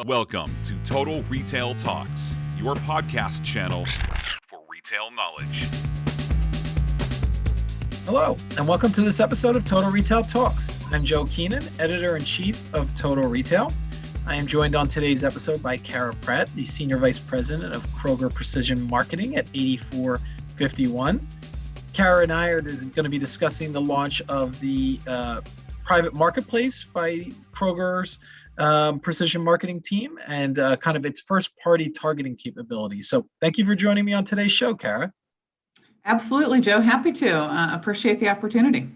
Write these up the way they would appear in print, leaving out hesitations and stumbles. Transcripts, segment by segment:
Welcome to Total Retail Talks, your podcast channel for retail knowledge. Hello, and welcome to this episode of Total Retail Talks. I'm Joe Keenan, Editor-in-Chief of Total Retail. I am joined on today's episode by Cara Pratt, the Senior Vice President of Kroger Precision Marketing at 8451. Cara and I are going to be discussing the launch of the private marketplace by Kroger's Precision Marketing team and kind of its first-party targeting capabilities. So thank you for joining me on today's show, Cara. Absolutely, Joe. Happy to. Appreciate the opportunity.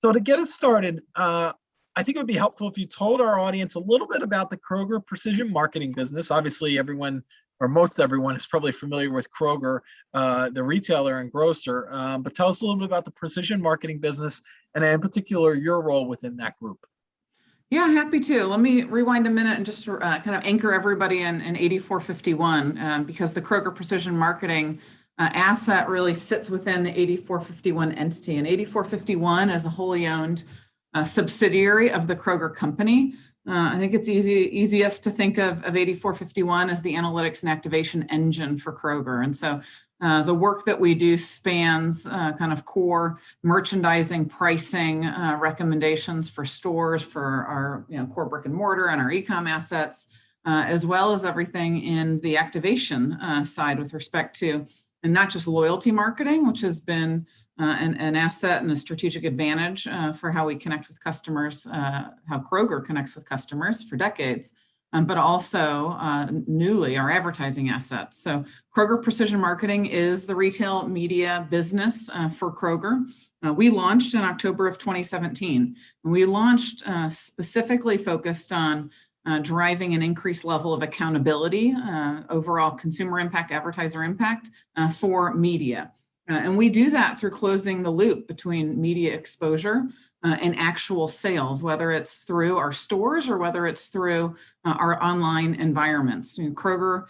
So to get us started, I think it would be helpful if you told our audience a little bit about the Kroger Precision Marketing business. Obviously, everyone, or most everyone, is probably familiar with Kroger, the retailer and grocer. But tell us a little bit about the Precision Marketing business, and in particular, your role within that group. Yeah, happy to. Let me rewind a minute and just kind of anchor everybody in 8451 because the Kroger Precision Marketing asset really sits within the 8451 entity. And 8451 is a wholly owned subsidiary of the Kroger company. I think it's easiest to think of 8451 as the analytics and activation engine for Kroger. And so the work that we do spans kind of core merchandising, pricing, recommendations for stores, for our core brick and mortar and our e-com assets, as well as everything in the activation side with respect to, and not just loyalty marketing, which has been an asset and a strategic advantage for how we connect with customers, how Kroger connects with customers for decades, but also newly our advertising assets. So Kroger Precision Marketing is the retail media business for Kroger. We launched in October of 2017. We launched specifically focused on driving an increased level of accountability, overall consumer impact, advertiser impact for media. And we do that through closing the loop between media exposure and actual sales, whether it's through our stores or whether it's through our online environments. Kroger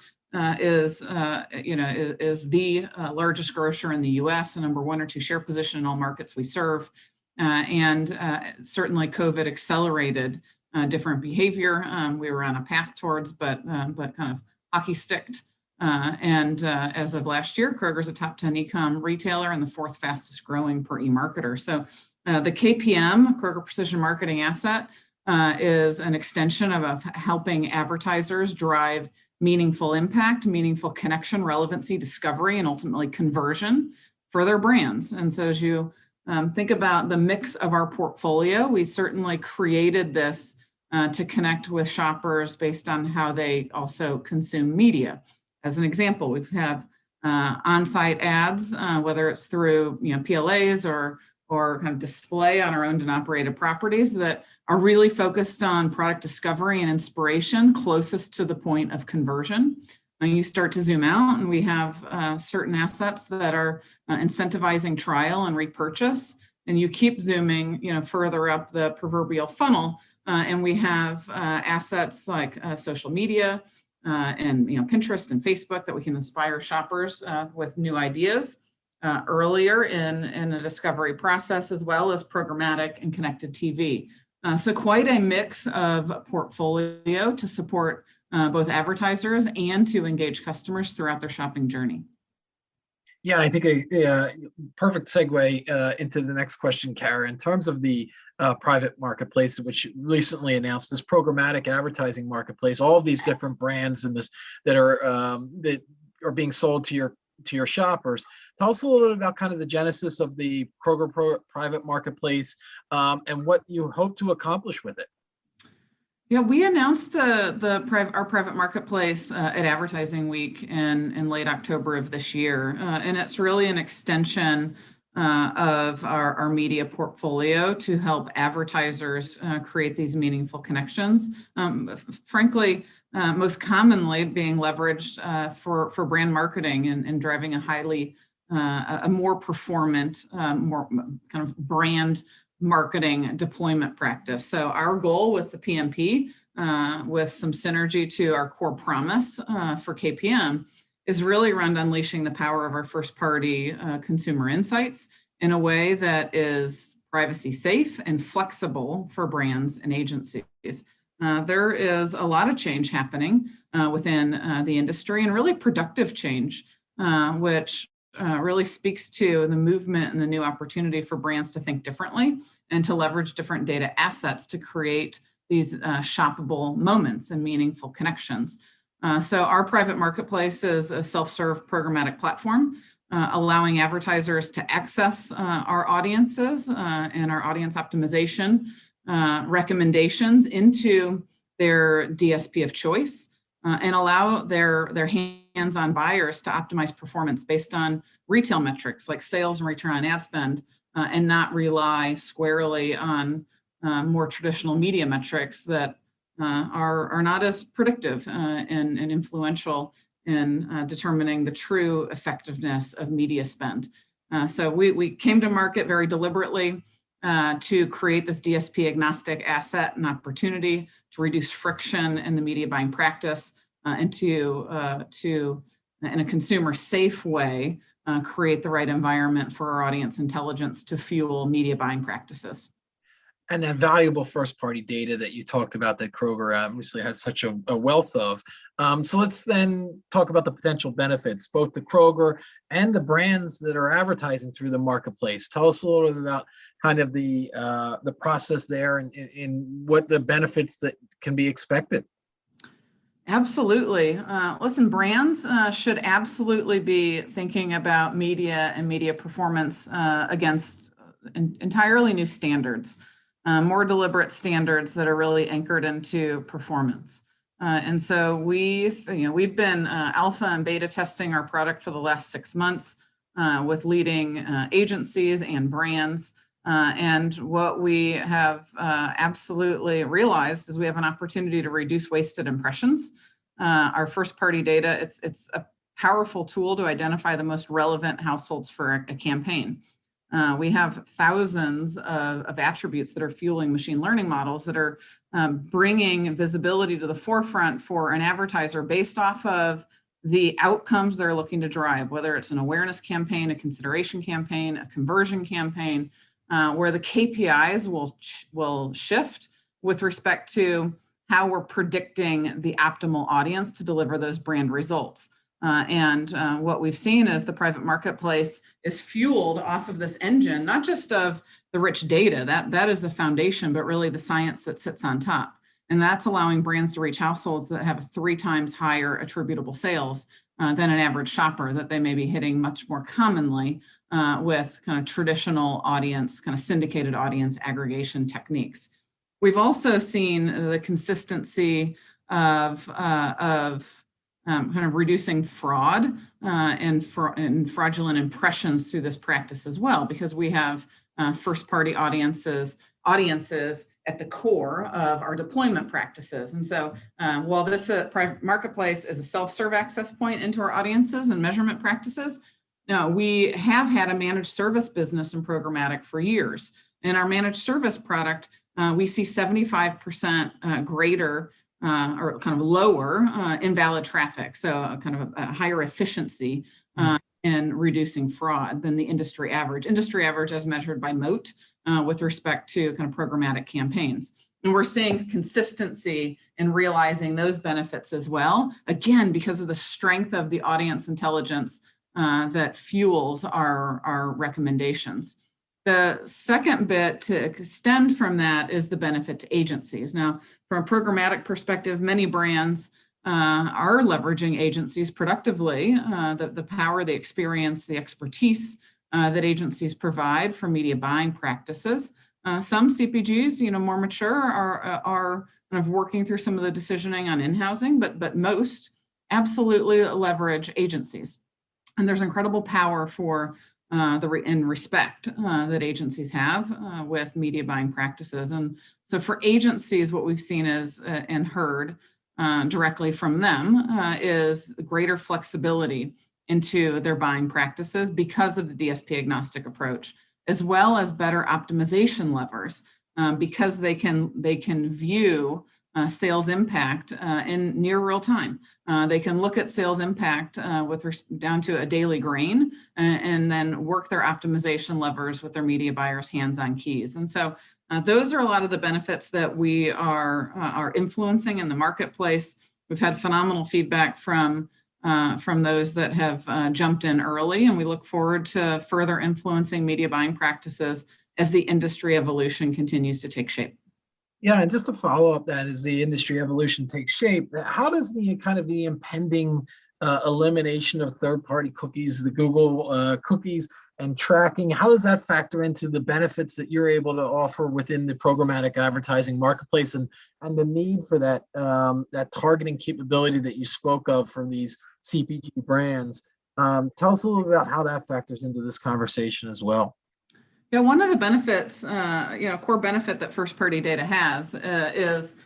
is the largest grocer in the U.S., a number 1 or 2 share position in all markets we serve. And certainly COVID accelerated different behavior. We were on a path towards, but kind of hockey sticked. And as of last year, Kroger's a top 10 e-com retailer and the 4th fastest growing per e-marketer. So the KPM, Kroger Precision Marketing asset, is an extension of helping advertisers drive meaningful impact, meaningful connection, relevancy, discovery, and ultimately conversion for their brands. And so as you think about the mix of our portfolio, we certainly created this to connect with shoppers based on how they also consume media. As an example, we've had on-site ads, whether it's through PLAs or kind of display on our owned and operated properties that are really focused on product discovery and inspiration closest to the point of conversion. And you start to zoom out, and we have certain assets that are incentivizing trial and repurchase. And you keep zooming, further up the proverbial funnel, and we have assets like social media and Pinterest and Facebook that we can inspire shoppers with new ideas earlier in a discovery process, as well as programmatic and connected TV. So quite a mix of portfolio to support both advertisers and to engage customers throughout their shopping journey. Yeah, I think a perfect segue into the next question, Cara. In terms of the private marketplace, which recently announced this programmatic advertising marketplace, all of these different brands and that are being sold to your shoppers. Tell us a little bit about kind of the genesis of the Kroger private marketplace and what you hope to accomplish with it. Yeah, we announced our private marketplace at Advertising Week in late October of this year, and it's really an extension of our media portfolio to help advertisers create these meaningful connections. Frankly, most commonly being leveraged for brand marketing and driving a more performant, more kind of brand marketing deployment practice. So our goal with the PMP, with some synergy to our core promise for KPM, is really around unleashing the power of our first-party consumer insights in a way that is privacy safe and flexible for brands and agencies. there is a lot of change happening within the industry, and really productive change, which really speaks to the movement and the new opportunity for brands to think differently and to leverage different data assets to create these shoppable moments and meaningful connections. So our private marketplace is a self-serve programmatic platform, allowing advertisers to access our audiences and our audience optimization recommendations into their DSP of choice, and allow their hands-on buyers to optimize performance based on retail metrics like sales and return on ad spend, and not rely squarely on more traditional media metrics that are not as predictive and influential in determining the true effectiveness of media spend. So we came to market very deliberately to create this DSP agnostic asset and opportunity to reduce friction in the media buying practice, and to in a consumer safe way, create the right environment for our audience intelligence to fuel media buying practices. And that valuable first-party data that you talked about that Kroger obviously has such a wealth of. So let's then talk about the potential benefits, both the Kroger and the brands that are advertising through the marketplace. Tell us a little bit about kind of the process there and what the benefits that can be expected. Absolutely. Listen, brands should absolutely be thinking about media and media performance against entirely new standards. More deliberate standards that are really anchored into performance. And so we've been alpha and beta testing our product for the last 6 months with leading agencies and brands. And what we have absolutely realized is we have an opportunity to reduce wasted impressions. Our first party data, it's a powerful tool to identify the most relevant households for a campaign. We have thousands of attributes that are fueling machine learning models that are bringing visibility to the forefront for an advertiser based off of the outcomes they're looking to drive, whether it's an awareness campaign, a consideration campaign, a conversion campaign, where the KPIs will shift with respect to how we're predicting the optimal audience to deliver those brand results. And what we've seen is the private marketplace is fueled off of this engine, not just of the rich data, that is the foundation, but really the science that sits on top. And that's allowing brands to reach households that have 3 times higher attributable sales than an average shopper that they may be hitting much more commonly with kind of traditional audience, kind of syndicated audience aggregation techniques. We've also seen the consistency of kind of reducing fraud and fraudulent impressions through this practice as well, because we have first-party audiences at the core of our deployment practices. And so while this private marketplace is a self-serve access point into our audiences and measurement practices, we have had a managed service business in Programmatic for years. In our managed service product, we see 75% greater or kind of lower invalid traffic, so kind of a higher efficiency in reducing fraud than the industry average. Industry average as measured by Moat with respect to kind of programmatic campaigns. And we're seeing consistency in realizing those benefits as well, again, because of the strength of the audience intelligence that fuels our recommendations. The second bit to extend from that is the benefit to agencies. Now, from a programmatic perspective, many brands are leveraging agencies productively, the power, the experience, the expertise that agencies provide for media buying practices. Some CPGs, more mature, are kind of working through some of the decisioning on in-housing, but most absolutely leverage agencies. And there's incredible power for and respect that agencies have with media buying practices. And so for agencies, what we've seen is and heard directly from them is greater flexibility into their buying practices because of the DSP agnostic approach, as well as better optimization levers because they can view sales impact in near real time. They can look at sales impact down to a daily grain and then work their optimization levers with their media buyers' hands-on keys. And so Those are a lot of the benefits that we are influencing in the marketplace. We've had phenomenal feedback from those that have jumped in early, and we look forward to further influencing media buying practices as the industry evolution continues to take shape. Yeah, and just to follow up that, as the industry evolution takes shape, how does the kind of the impending elimination of third-party cookies, the Google cookies and tracking, how does that factor into the benefits that you're able to offer within the programmatic advertising marketplace, and the need for that that targeting capability that you spoke of from these CPG brands? Tell us a little about how that factors into this conversation as well. Yeah, one of the benefits, core benefit that first-party data has is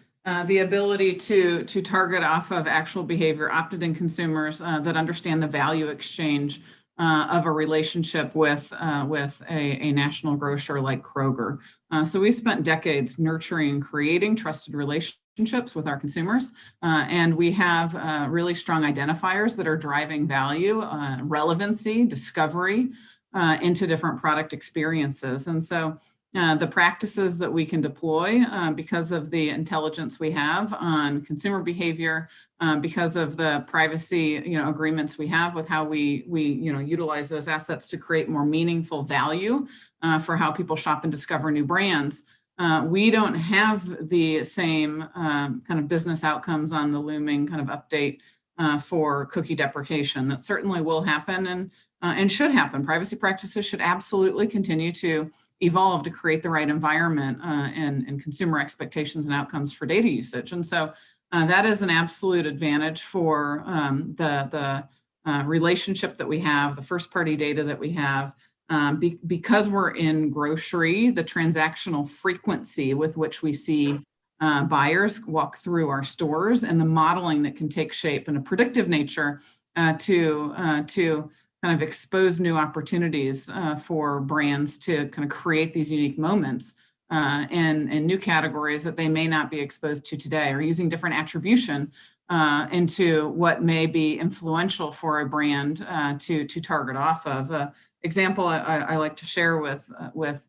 the ability to target off of actual behavior, opted-in consumers that understand the value exchange of a relationship with a national grocer like Kroger. So we spent decades nurturing and creating trusted relationships with our consumers, and we have really strong identifiers that are driving value, relevancy, discovery into different product experiences. And so the practices that we can deploy because of the intelligence we have on consumer behavior, because of the privacy agreements we have with how we utilize those assets to create more meaningful value for how people shop and discover new brands. We don't have the same kind of business outcomes on the looming kind of update for cookie deprecation. That certainly will happen and should happen. Privacy practices should absolutely continue to evolve to create the right environment and consumer expectations and outcomes for data usage. And so that is an absolute advantage for the relationship that we have, the first party data that we have. Because we're in grocery, the transactional frequency with which we see buyers walk through our stores and the modeling that can take shape in a predictive nature to kind of expose new opportunities for brands to kind of create these unique moments and new categories that they may not be exposed to today, or using different attribution into what may be influential for a brand to target off of. Example I like to share with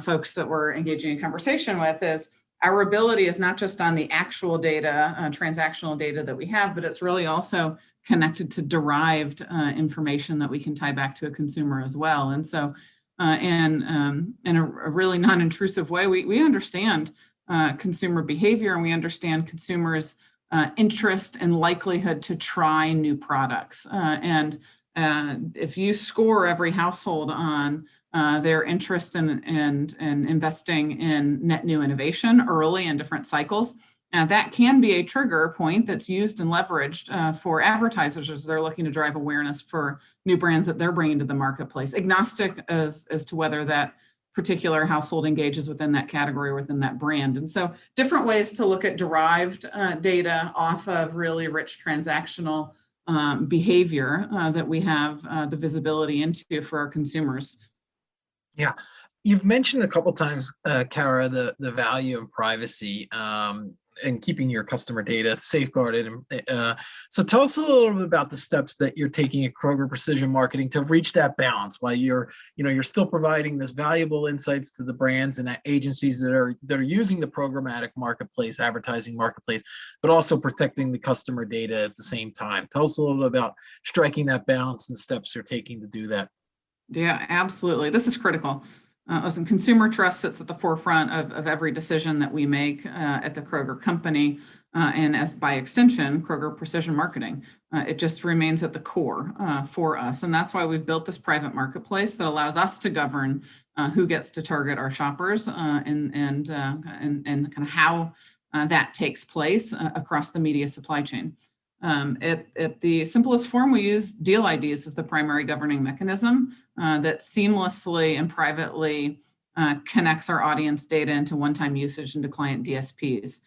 folks that we're engaging in conversation with is our ability is not just on the actual data, transactional data that we have, but it's really also connected to derived information that we can tie back to a consumer as well. And so, in a really non-intrusive way, we understand consumer behavior, and we understand consumers' interest and likelihood to try new products. And if you score every household on their interest in investing in net new innovation early in different cycles, that can be a trigger point that's used and leveraged for advertisers as they're looking to drive awareness for new brands that they're bringing to the marketplace, agnostic as to whether that particular household engages within that category or within that brand. And so different ways to look at derived data off of really rich transactional behavior that we have the visibility into for our consumers. Yeah, you've mentioned a couple times, Cara, the value of privacy and keeping your customer data safeguarded. So tell us a little bit about the steps that you're taking at Kroger Precision Marketing to reach that balance, while you're still providing this valuable insights to the brands and agencies that are using the programmatic marketplace, advertising marketplace, but also protecting the customer data at the same time. Tell us a little bit about striking that balance and the steps you're taking to do that. Yeah, absolutely. This is critical. Listen, consumer trust sits at the forefront of every decision that we make at the Kroger company, and as by extension, Kroger Precision Marketing. It just remains at the core for us. And that's why we've built this private marketplace that allows us to govern who gets to target our shoppers and kind of how that takes place across the media supply chain. At the simplest form, we use deal IDs as the primary governing mechanism that seamlessly and privately connects our audience data into one-time usage into client DSPs.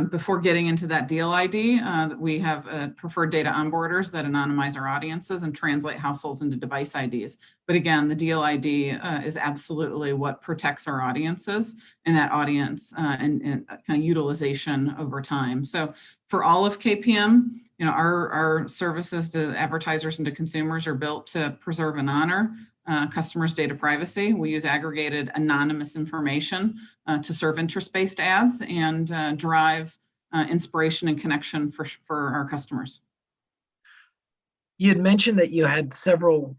Before getting into that deal ID, we have preferred data onboarders that anonymize our audiences and translate households into device IDs. But again, the deal ID is absolutely what protects our audiences and that audience and kind of utilization over time. So for all of KPM, our services to advertisers and to consumers are built to preserve and honor customers' data privacy. We use aggregated anonymous information to serve interest-based ads and drive inspiration and connection for our customers. You had mentioned that you had several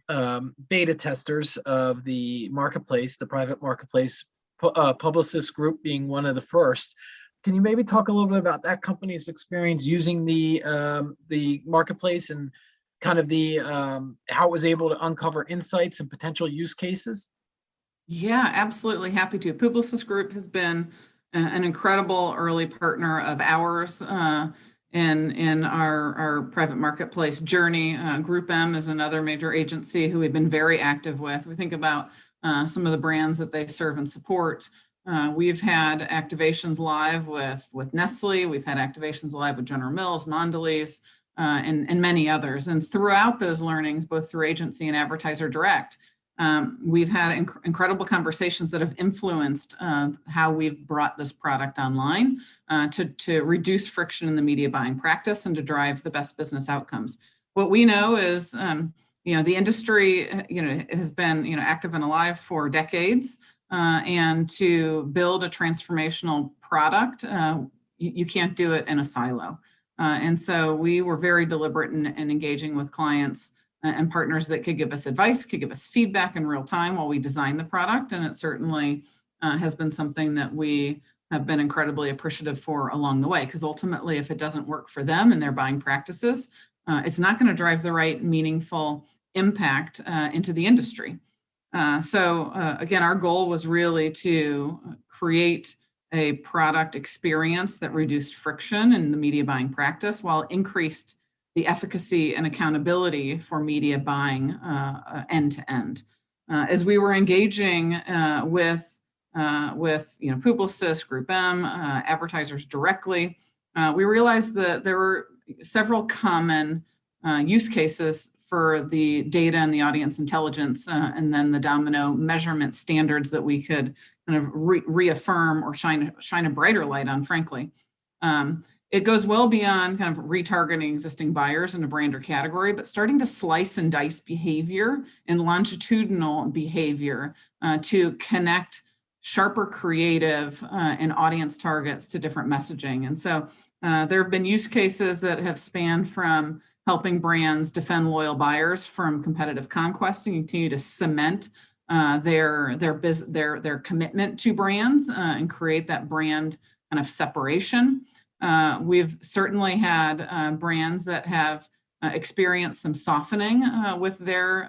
beta testers of the marketplace, the private marketplace, Publicis Group being one of the first. Can you maybe talk a little bit about that company's experience using the marketplace and kind of how it was able to uncover insights and potential use cases? Yeah, absolutely. Happy to. Publicis Group has been an incredible early partner of ours in our private marketplace journey. Group M is another major agency who we've been very active with. We think about some of the brands that they serve and support. We've had activations live with Nestle. We've had activations live with General Mills, Mondelez, and many others. And throughout those learnings, both through agency and advertiser direct, we've had incredible conversations that have influenced how we've brought this product online to reduce friction in the media buying practice and to drive the best business outcomes. What we know is, the industry, has been, active and alive for decades, and to build a transformational product, you can't do it in a silo. And so we were very deliberate in engaging with clients and partners that could give us advice, could give us feedback in real time while we design the product. And it certainly has been something that we have been incredibly appreciative for along the way, because ultimately, if it doesn't work for them and their buying practices, it's not going to drive the right meaningful impact into the industry. So again, our goal was really to create a product experience that reduced friction in the media buying practice while increased the efficacy and accountability for media buying end to end. As we were engaging with Publicis, Group M, advertisers directly, we realized that there were several common use cases for the data and the audience intelligence, and then the domino measurement standards that we could kind of reaffirm or shine a brighter light on, frankly. It goes well beyond kind of retargeting existing buyers in a brand or category, but starting to slice and dice behavior and longitudinal behavior to connect sharper creative and audience targets to different messaging. And so there have been use cases that have spanned from helping brands defend loyal buyers from competitive conquest and continue to cement their commitment to brands and create that brand kind of separation. We've certainly had brands that have experienced some softening with their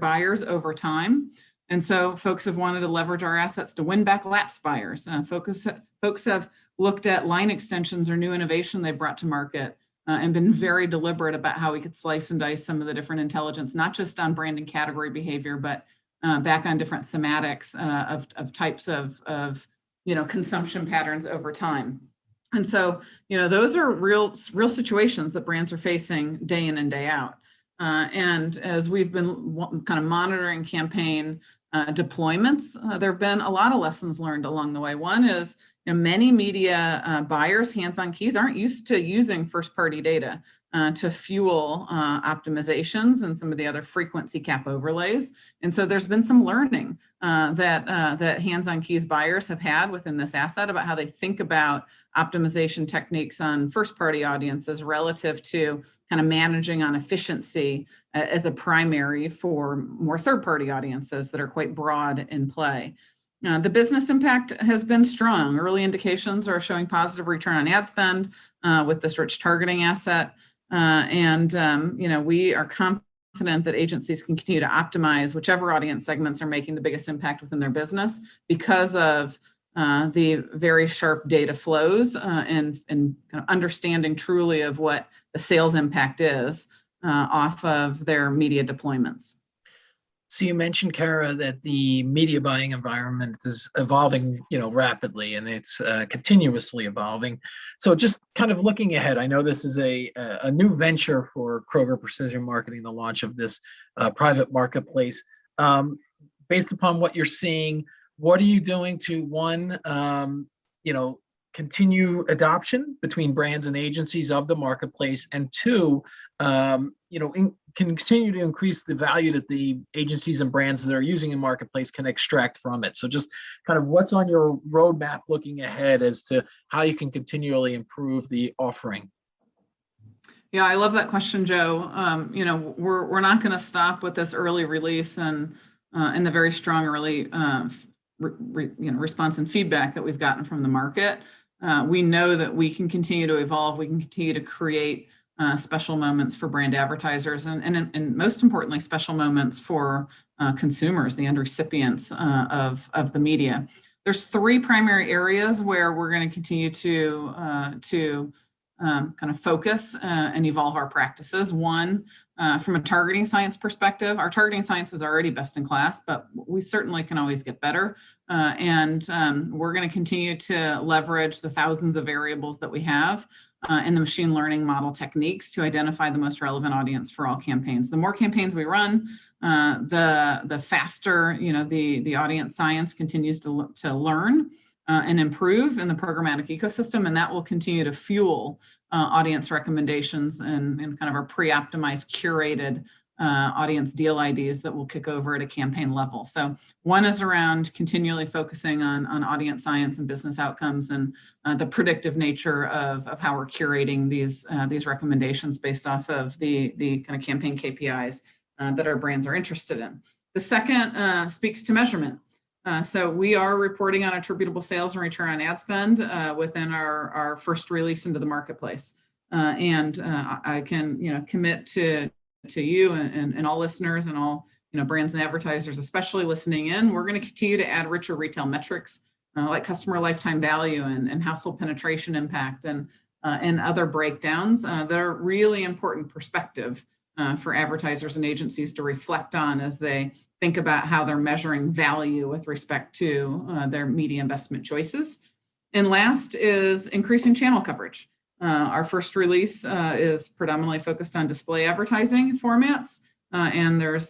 buyers over time, and so folks have wanted to leverage our assets to win back lapsed buyers. Folks have looked at line extensions or new innovation they've brought to market and been very deliberate about how we could slice and dice some of the different intelligence, not just on brand and category behavior, but back on different thematics of types of consumption patterns over time. And so, those are real situations that brands are facing day in and day out. And as we've been kind of monitoring campaign deployments, there have been a lot of lessons learned along the way. One is, many media buyers, hands-on keys, aren't used to using first-party data to fuel optimizations and some of the other frequency cap overlays. And so there's been some learning that hands-on keys buyers have had within this asset about how they think about optimization techniques on first-party audiences relative to kind of managing on efficiency as a primary for more third-party audiences that are quite broad in play. The business impact has been strong. Early indications are showing positive return on ad spend with this rich targeting asset. And we are confident that agencies can continue to optimize whichever audience segments are making the biggest impact within their business because of the very sharp data flows and kind of understanding truly of what the sales impact is off of their media deployments. So you mentioned, Cara, that the media buying environment is evolving, rapidly, and it's continuously evolving. So just kind of looking ahead, I know this is a new venture for Kroger Precision Marketing, the launch of this private marketplace. Based upon what you're seeing, what are you doing to, one, continue adoption between brands and agencies of the marketplace, and two, continue to increase the value that the agencies and brands that are using in marketplace can extract from it. So just kind of what's on your roadmap looking ahead as to how you can continually improve the offering. Yeah, I love that question, Joe. We're not going to stop with this early release and the very strong early response and feedback that we've gotten from the market. We know that we can continue to evolve. We can continue to create special moments for brand advertisers, and most importantly, special moments for consumers, the end recipients of the media. There's three primary areas where we're going to continue to kind of focus and evolve our practices. One, from a targeting science perspective, our targeting science is already best in class, but we certainly can always get better. And we're going to continue to leverage the thousands of variables that we have and the machine learning model techniques to identify the most relevant audience for all campaigns. The more campaigns we run, the faster, the audience science continues to learn and improve in the programmatic ecosystem, and that will continue to fuel audience recommendations and kind of our pre-optimized, curated audience deal IDs that will kick over at a campaign level. So one is around continually focusing on audience science and business outcomes and the predictive nature of how we're curating these recommendations based off of the kind of campaign KPIs that our brands are interested in. The second speaks to measurement. So we are reporting on attributable sales and return on ad spend within our first release into the marketplace. And I can commit to you and all listeners and all brands and advertisers, especially listening in. We're going to continue to add richer retail metrics like customer lifetime value and household penetration impact and other breakdowns that are really important perspective for advertisers and agencies to reflect on as they think about how they're measuring value with respect to their media investment choices. And last is increasing channel coverage. Our first release is predominantly focused on display advertising formats, and there's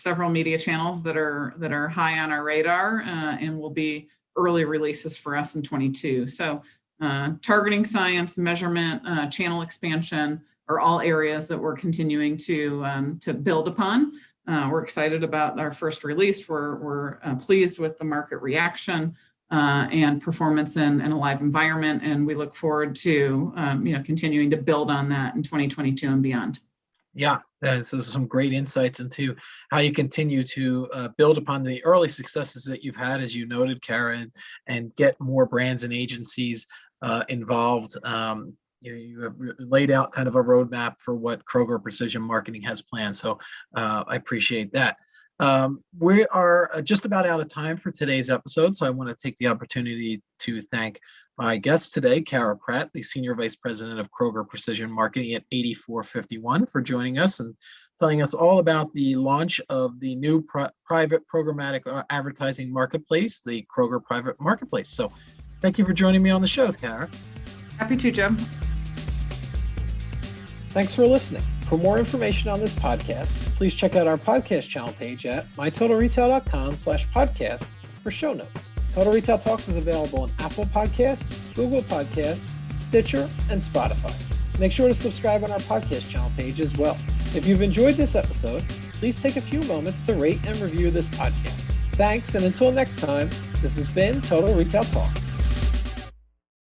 several media channels that are high on our radar and will be early releases for us in 22. So targeting science, measurement, channel expansion are all areas that we're continuing to build upon. We're excited about our first release. We're pleased with the market reaction and performance in a live environment, and we look forward to continuing to build on that in 2022 and beyond. Yeah, that's some great insights into how you continue to build upon the early successes that you've had, as you noted, Cara, and get more brands and agencies involved. You have laid out kind of a roadmap for what Kroger Precision Marketing has planned. So I appreciate that. We are just about out of time for today's episode. So I want to take the opportunity to thank my guest today, Cara Pratt, the Senior Vice President of Kroger Precision Marketing at 8451, for joining us and telling us all about the launch of the new private programmatic advertising marketplace, the Kroger Private Marketplace. So thank you for joining me on the show, Cara. Happy to, Joe. Thanks for listening. For more information on this podcast, please check out our podcast channel page at mytotalretail.com/podcast for show notes. Total Retail Talks is available on Apple Podcasts, Google Podcasts, Stitcher, and Spotify. Make sure to subscribe on our podcast channel page as well. If you've enjoyed this episode, please take a few moments to rate and review this podcast. Thanks, and until next time, this has been Total Retail Talks.